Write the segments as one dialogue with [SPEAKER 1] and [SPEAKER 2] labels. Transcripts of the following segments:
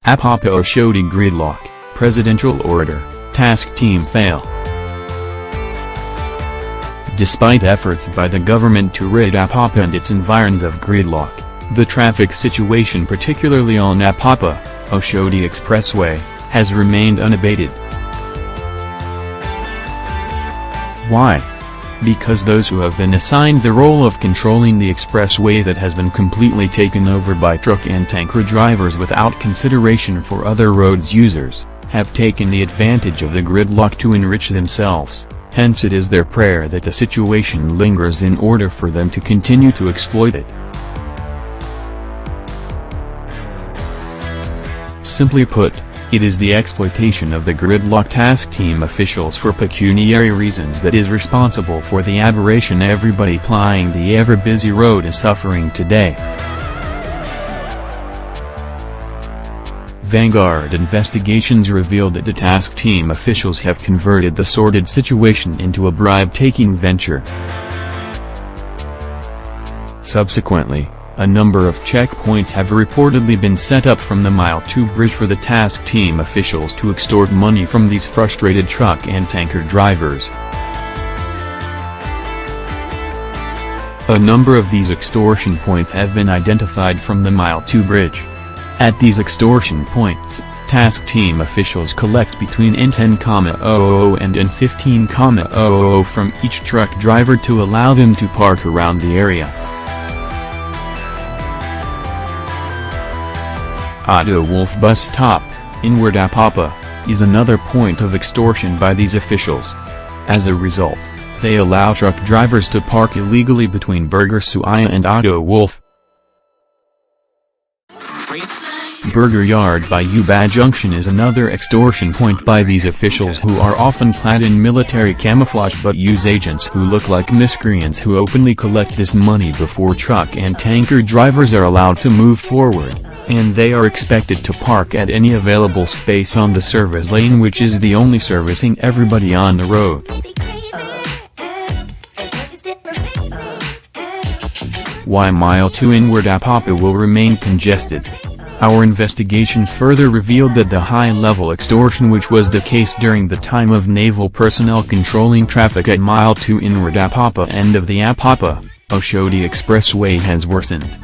[SPEAKER 1] Apapa-Oshodi GRIDLOCK, Presidential Order, Task Team fail. Despite efforts by the government to rid Apapa and its environs of gridlock, the traffic situation particularly on Apapa-Oshodi Expressway, has remained unabated. Why? Because those who have been assigned the role of controlling the expressway that has been completely taken over by truck and tanker drivers without consideration for other roads users, have taken the advantage of the gridlock to enrich themselves. Hence it is their prayer that the situation lingers in order for them to continue to exploit it. Simply put, it is the exploitation of the gridlock task team officials for pecuniary reasons that is responsible for the aberration everybody plying the ever-busy road is suffering today. Vanguard investigations revealed that the task team officials have converted the sordid situation into a bribe-taking venture. Subsequently, a number of checkpoints have reportedly been set up from the Mile 2 bridge for the task team officials to extort money from these frustrated truck and tanker drivers. A number of these extortion points have been identified from the Mile 2 bridge. At these extortion points, task team officials collect between N10,000 and N15,000 from each truck driver to allow them to park around the area. Otto Wolf bus stop, inward Apapa, is another point of extortion by these officials. As a result, they allow truck drivers to park illegally between Burger Suaya and Otto Wolf. Burger Yard by Yuba Junction is another extortion point by these officials who are often clad in military camouflage but use agents who look like miscreants who openly collect this money before truck and tanker drivers are allowed to move forward, and they are expected to park at any available space on the service lane, which is the only servicing everybody on the road. Why Mile 2 inward Apapa will remain congested? Our investigation further revealed that the high-level extortion which was the case during the time of naval personnel controlling traffic at Mile 2 inward Apapa end of the Apapa-Oshodi Expressway has worsened.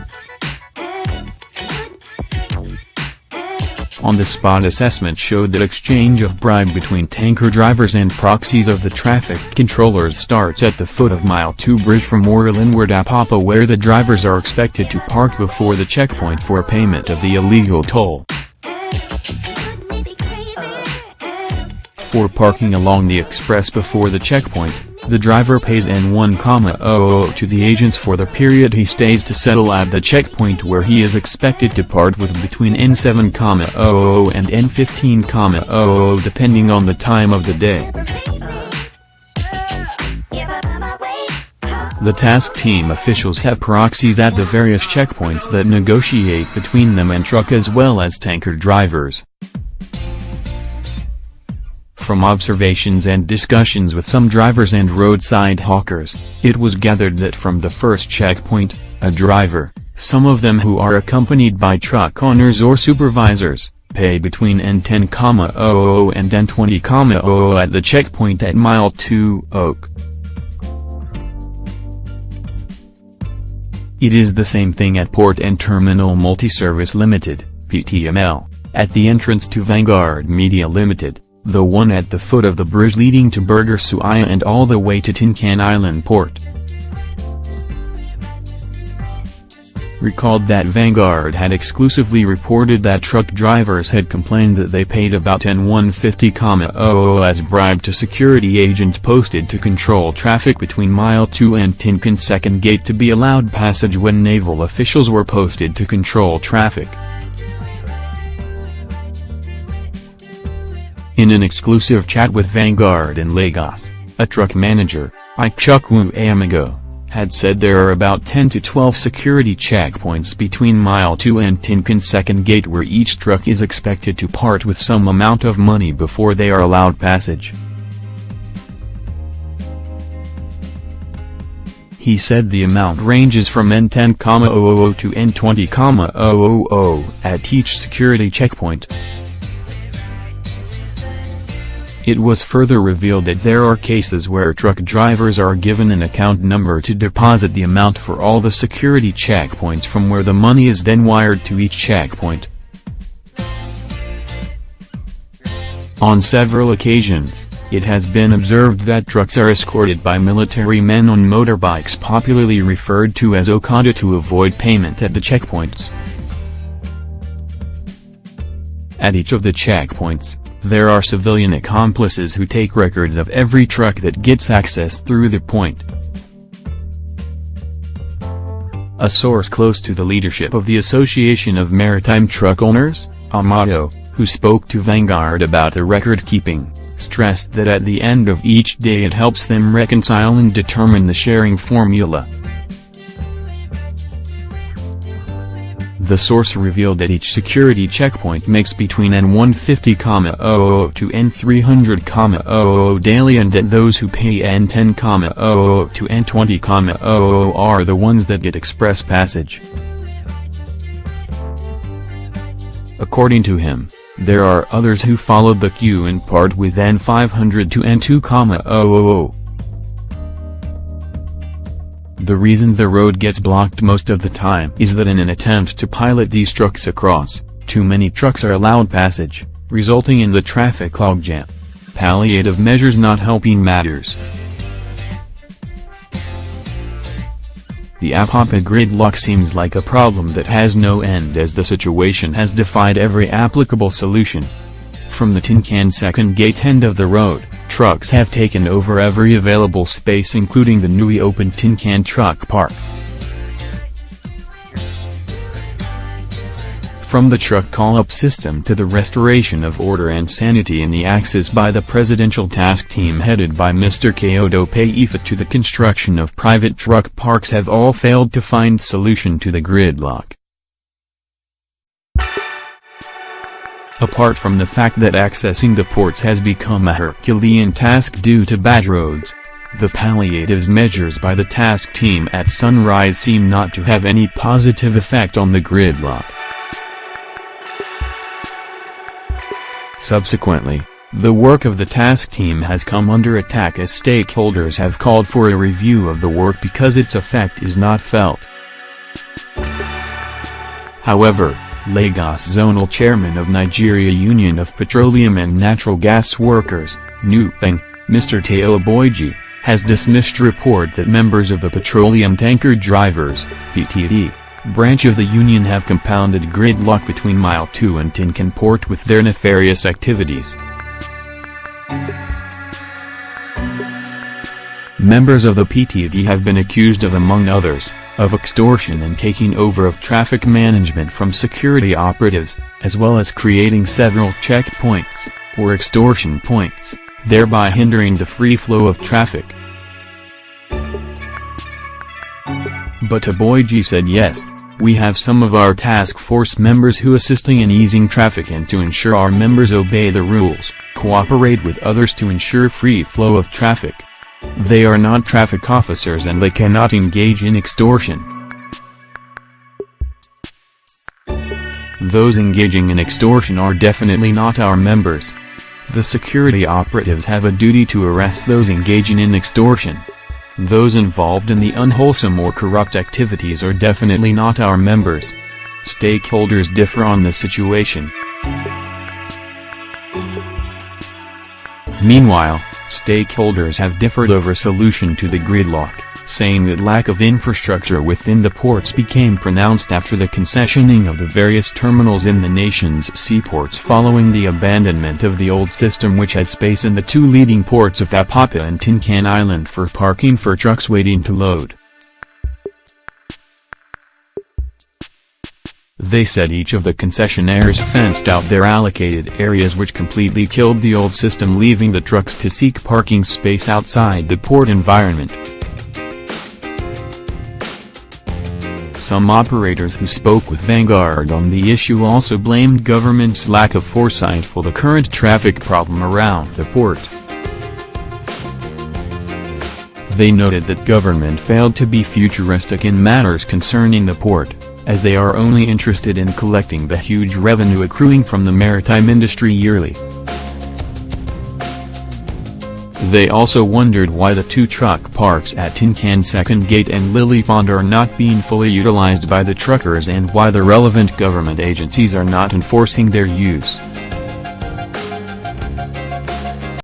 [SPEAKER 1] On-the-spot assessment showed that exchange of bribe between tanker drivers and proxies of the traffic controllers starts at the foot of Mile 2 bridge from Morrill inward Apapa, where the drivers are expected to park before the checkpoint for payment of the illegal toll. For parking along the express before the checkpoint, the driver pays N1,000 to the agents for the period he stays to settle at the checkpoint, where he is expected to part with between N7,000 and N15,000 depending on the time of the day. The task team officials have proxies at the various checkpoints that negotiate between them and truck as well as tanker drivers. From observations and discussions with some drivers and roadside hawkers, it was gathered that from the first checkpoint, a driver, some of them who are accompanied by truck owners or supervisors, pay between N10,000 and N20,000 at the checkpoint at Mile 2 Oak. It is the same thing at Port and Terminal Multi-Service Limited, PTML, at the entrance to Vanguard Media Limited, the one at the foot of the bridge leading to Burger Suaya and all the way to Tin Can Island Port. Recalled that Vanguard had exclusively reported that truck drivers had complained that they paid about N150,000 as bribe to security agents posted to control traffic between Mile 2 and Tin Can Second Gate to be allowed passage when naval officials were posted to control traffic. In an exclusive chat with Vanguard in Lagos, a truck manager, Ikechukwu Amigo, had said there are about 10 to 12 security checkpoints between Mile 2 and Tin Can Second Gate where each truck is expected to part with some amount of money before they are allowed passage. He said the amount ranges from N10,000 to N20,000 at each security checkpoint. It was further revealed that there are cases where truck drivers are given an account number to deposit the amount for all the security checkpoints, from where the money is then wired to each checkpoint. On several occasions, it has been observed that trucks are escorted by military men on motorbikes, popularly referred to as okada, to avoid payment at the checkpoints. At each of the checkpoints, there are civilian accomplices who take records of every truck that gets access through the point. A source close to the leadership of the Association of Maritime Truck Owners, Amato, who spoke to Vanguard about the record-keeping, stressed that at the end of each day it helps them reconcile and determine the sharing formula. The source revealed that each security checkpoint makes between N150,000 to N300,000 daily, and that those who pay N10,000 to N20,000 are the ones that get express passage. According to him, there are others who followed the queue in part with N500 to N2,000. The reason the road gets blocked most of the time is that in an attempt to pilot these trucks across, too many trucks are allowed passage, resulting in the traffic logjam. Palliative measures not helping matters. The Apapa gridlock seems like a problem that has no end, as the situation has defied every applicable solution. From the tin can second gate end of the road, trucks have taken over every available space, including the newly opened tin can truck park. From the truck call-up system to the restoration of order and sanity in the axis by the presidential task team headed by Mr. Kyoto Peifa to the construction of private truck parks have all failed to find solution to the gridlock. Apart from the fact that accessing the ports has become a Herculean task due to bad roads, the palliative measures by the task team at Sunrise seem not to have any positive effect on the gridlock. Subsequently, the work of the task team has come under attack as stakeholders have called for a review of the work because its effect is not felt. However, Lagos Zonal Chairman of Nigeria Union of Petroleum and Natural Gas Workers, NUPENG, Mr. Teo Aboyji, has dismissed report that members of the Petroleum Tanker Drivers, PTD, branch of the union have compounded gridlock between Mile 2 and Tin Can Port with their nefarious activities. Members of the PTD have been accused of, among others, of extortion and taking over of traffic management from security operatives, as well as creating several checkpoints, or extortion points, thereby hindering the free flow of traffic. But Aboyji said yes, we have some of our task force members who assisting in easing traffic, and to ensure our members obey the rules, cooperate with others to ensure free flow of traffic. They are not traffic officers and they cannot engage in extortion. Those engaging in extortion are definitely not our members. The security operatives have a duty to arrest those engaging in extortion. Those involved in the unwholesome or corrupt activities are definitely not our members. Stakeholders differ on the situation. Meanwhile, stakeholders have differed over solution to the gridlock, saying that lack of infrastructure within the ports became pronounced after the concessioning of the various terminals in the nation's seaports following the abandonment of the old system, which had space in the two leading ports of Apapa and Tin Can Island for parking for trucks waiting to load. They said each of the concessionaires fenced out their allocated areas, which completely killed the old system, leaving the trucks to seek parking space outside the port environment. Some operators who spoke with Vanguard on the issue also blamed government's lack of foresight for the current traffic problem around the port. They noted that government failed to be futuristic in matters concerning the port, as they are only interested in collecting the huge revenue accruing from the maritime industry yearly. They also wondered why the two truck parks at Tin Can Second Gate and Lily Pond are not being fully utilized by the truckers and why the relevant government agencies are not enforcing their use.